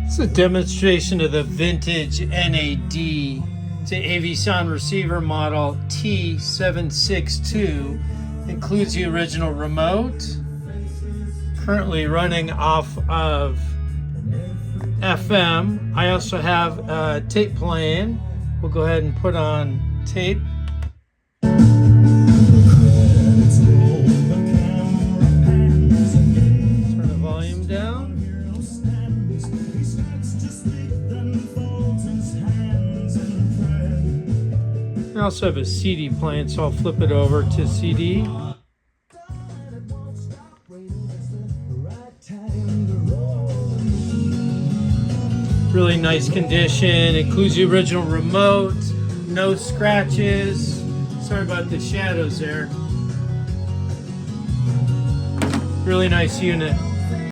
It's a demonstration of the vintage NAD. It's an AV sound receiver model T762. Includes the original remote. Currently running off of FM. I also have tape playing. We'll go ahead and put on tape. Turn the volume down. I also have a CD playing, so I'll flip it over to CD. Really nice condition. Includes the original remote. No scratches. Sorry about the shadows there. Really nice unit.